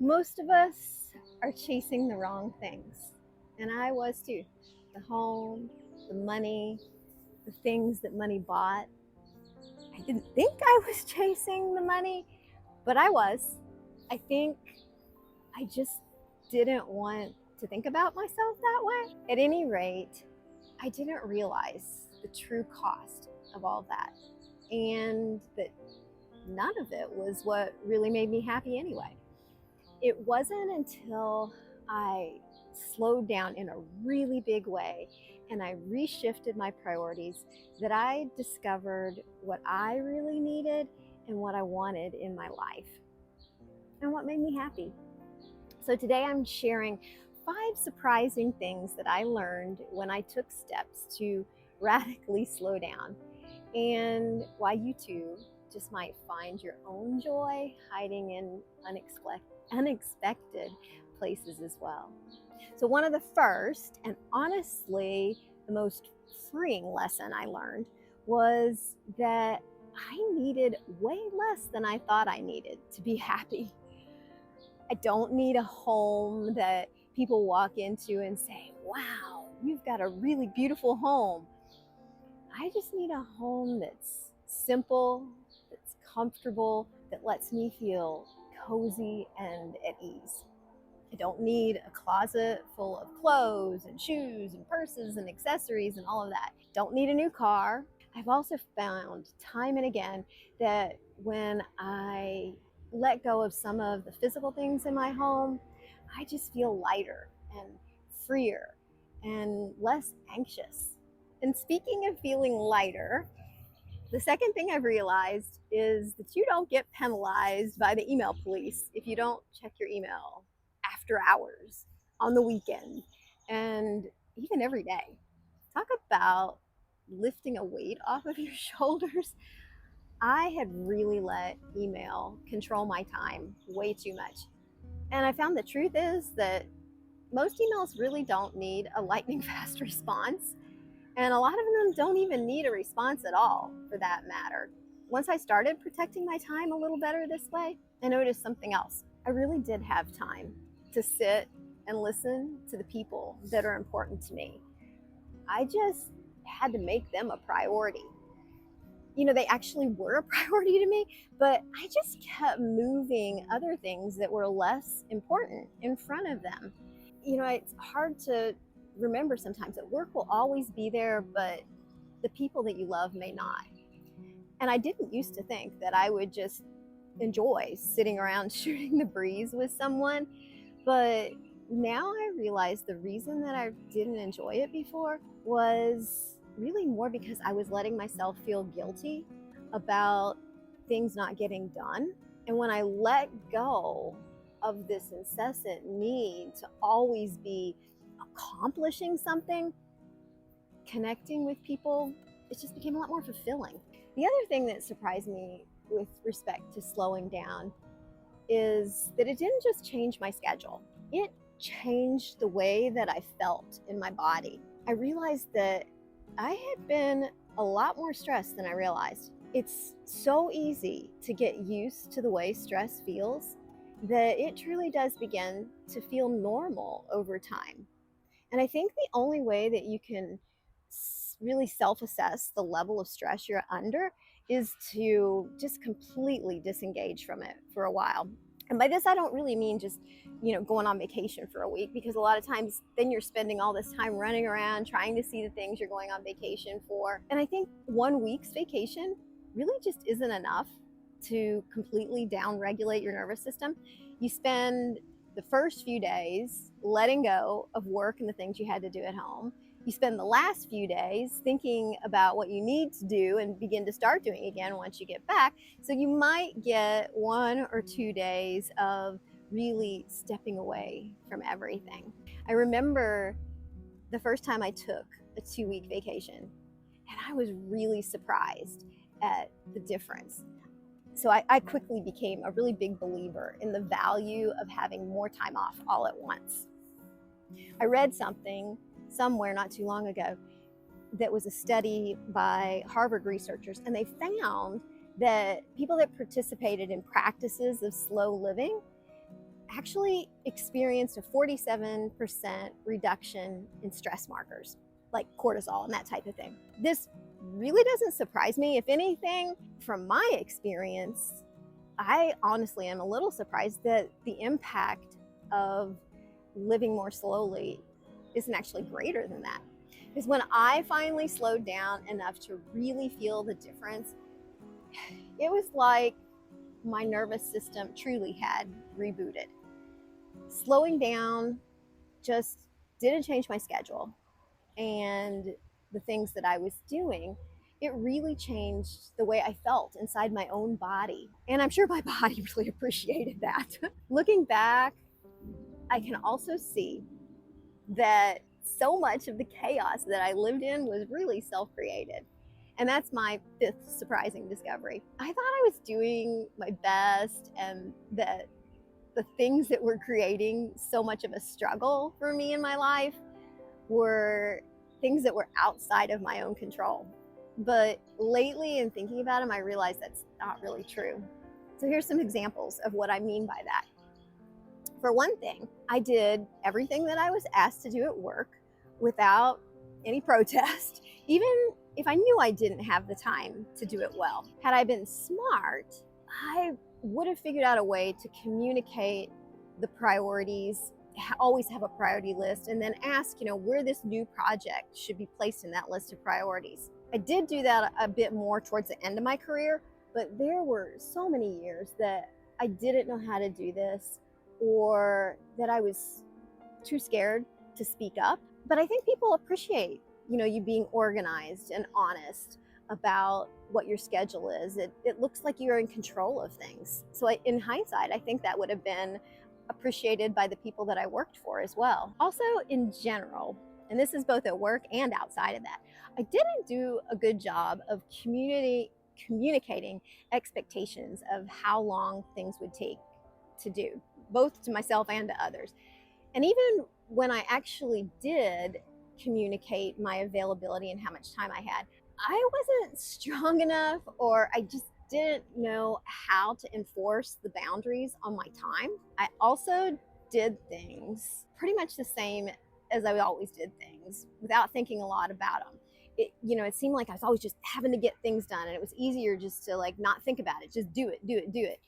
Most of us are chasing the wrong things. And I was too. The home, the money, the things that money bought. I didn't think I was chasing the money, but I was. I think I just didn't want to think about myself that way. At any rate, I didn't realize the true cost of all that and that none of it was what really made me happy anyway. It wasn't until I slowed down in a really big way and I reshifted my priorities that I discovered what I really needed and what I wanted in my life and what made me happy. So today I'm sharing 5 surprising things that I learned when I took steps to radically slow down, and why you too just might find your own joy hiding in unexpected places as well. So, one of the first, and honestly the most freeing lesson I learned was that I needed way less than I thought I needed to be happy. I don't need a home that people walk into and say, wow, you've got a really beautiful home. I just need a home that's simple, that's comfortable, that lets me feel cozy and at ease. I don't need a closet full of clothes and shoes and purses and accessories and all of that. Don't need a new car. I've also found time and again that when I let go of some of the physical things in my home, I just feel lighter and freer and less anxious. And speaking of feeling lighter, the second thing I've realized is that you don't get penalized by the email police if you don't check your email after hours, on the weekend, and even every day. Talk about lifting a weight off of your shoulders. I had really let email control my time way too much. And I found the truth is that most emails really don't need a lightning fast response. And a lot of them don't even need a response at all, for that matter. Once I started protecting my time a little better this way, I noticed something else. I really did have time to sit and listen to the people that are important to me. I just had to make them a priority. They actually were a priority to me, but I just kept moving other things that were less important in front of them. It's hard to remember sometimes that work will always be there, but the people that you love may not. And I didn't used to think that I would just enjoy sitting around shooting the breeze with someone, but now I realize the reason that I didn't enjoy it before was really more because I was letting myself feel guilty about things not getting done. And when I let go of this incessant need to always be accomplishing something, connecting with people, it just became a lot more fulfilling. The other thing that surprised me with respect to slowing down is that it didn't just change my schedule, it changed the way that I felt in my body. I realized that I had been a lot more stressed than I realized. It's so easy to get used to the way stress feels that it truly does begin to feel normal over time. And I think the only way that you can really self assess the level of stress you're under is to just completely disengage from it for a while. And by this, I don't really mean just, going on vacation for a week, because a lot of times then you're spending all this time running around trying to see the things you're going on vacation for. And I think 1 week's vacation really just isn't enough to completely down regulate your nervous system. You spend the first few days letting go of work and the things you had to do at home. You spend the last few days thinking about what you need to do and begin to start doing again once you get back. So you might get 1 or 2 days of really stepping away from everything. I remember the first time I took a 2-week vacation, and I was really surprised at the difference. So I quickly became a really big believer in the value of having more time off all at once. I read something somewhere not too long ago that was a study by Harvard researchers, and they found that people that participated in practices of slow living actually experienced a 47% reduction in stress markers like cortisol and that type of thing. This really doesn't surprise me. If anything, from my experience, I honestly am a little surprised that the impact of living more slowly isn't actually greater than that. Because when I finally slowed down enough to really feel the difference, it was like my nervous system truly had rebooted. Slowing down just didn't change my schedule and the things that I was doing. It really changed the way I felt inside my own body. And I'm sure my body really appreciated that. Looking back, I can also see that so much of the chaos that I lived in was really self created. And that's my fifth surprising discovery. I thought I was doing my best and that the things that were creating so much of a struggle for me in my life were things that were outside of my own control. But lately, in thinking about them, I realized that's not really true. So here's some examples of what I mean by that. For one thing, I did everything that I was asked to do at work without any protest, even if I knew I didn't have the time to do it well. Had I been smart, I would have figured out a way to communicate the priorities, always have a priority list, and then ask, where this new project should be placed in that list of priorities. I did do that a bit more towards the end of my career, but there were so many years that I didn't know how to do this, or that I was too scared to speak up. But I think people appreciate, you being organized and honest about what your schedule is. It looks like you're in control of things. So in hindsight, I think that would have been appreciated by the people that I worked for as well. Also, in general, and this is both at work and outside of that, I didn't do a good job of communicating expectations of how long things would take to do, both to myself and to others. And even when I actually did communicate my availability and how much time I had, I wasn't strong enough, or I just didn't know how to enforce the boundaries on my time. I also did things pretty much the same as I always did things without thinking a lot about them. It seemed like I was always just having to get things done, and it was easier just to not think about it, just do it.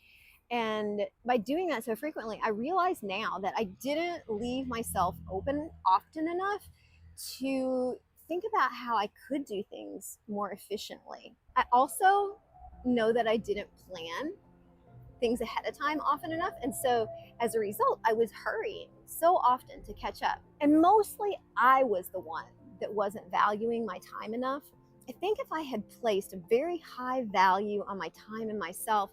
And by doing that so frequently, I realize now that I didn't leave myself open often enough to think about how I could do things more efficiently. I also know that I didn't plan things ahead of time often enough. And so as a result, I was hurrying so often to catch up. And mostly I was the one that wasn't valuing my time enough. I think if I had placed a very high value on my time and myself,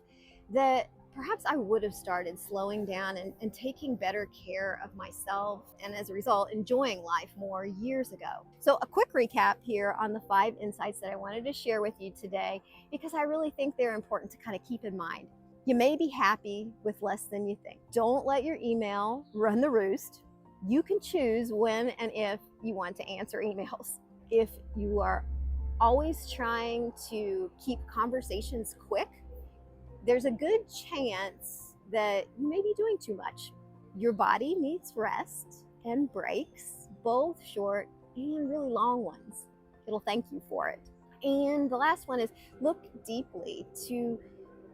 that perhaps I would have started slowing down and taking better care of myself, and as a result, enjoying life more years ago. So a quick recap here on the 5 insights that I wanted to share with you today, because I really think they're important to kind of keep in mind. You may be happy with less than you think. Don't let your email run the roost. You can choose when and if you want to answer emails. If you are always trying to keep conversations quick, there's a good chance that you may be doing too much. Your body needs rest and breaks, both short and really long ones. It'll thank you for it. And the last one is look deeply to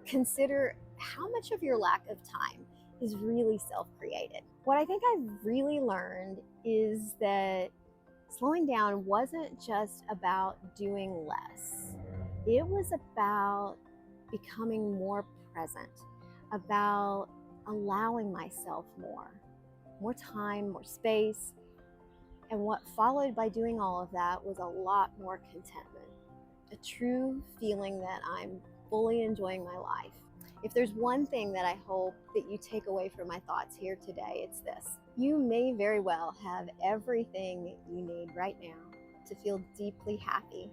consider how much of your lack of time is really self-created. What I think I've really learned is that slowing down wasn't just about doing less. It was about becoming more present, about allowing myself more time, more space. And what followed by doing all of that was a lot more contentment, a true feeling that I'm fully enjoying my life. If there's one thing that I hope that you take away from my thoughts here today, it's this. You may very well have everything you need right now to feel deeply happy.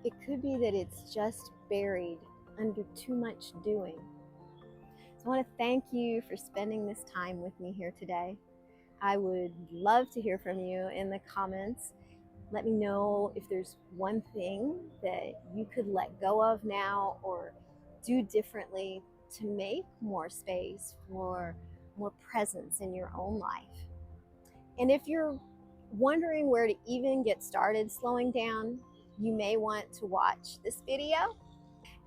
It could be that it's just buried under too much doing. So I want to thank you for spending this time with me here today. I would love to hear from you in the comments. Let me know if there's one thing that you could let go of now or do differently to make more space for more presence in your own life. And if you're wondering where to even get started slowing down, you may want to watch this video.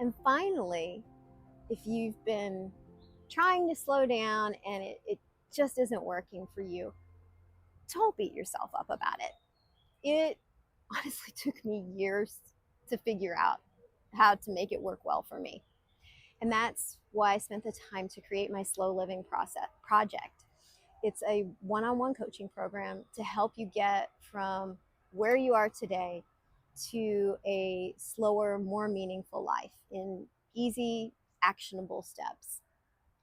And finally, if you've been trying to slow down and it just isn't working for you, don't beat yourself up about it. It honestly took me years to figure out how to make it work well for me. And that's why I spent the time to create my slow living project. It's a one-on-one coaching program to help you get from where you are today to a slower, more meaningful life in easy, actionable steps.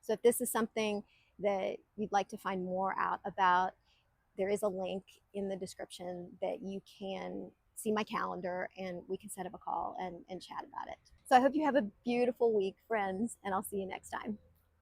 So if this is something that you'd like to find more out about, there is a link in the description that you can see my calendar and we can set up a call and chat about it. So I hope you have a beautiful week, friends, and I'll see you next time.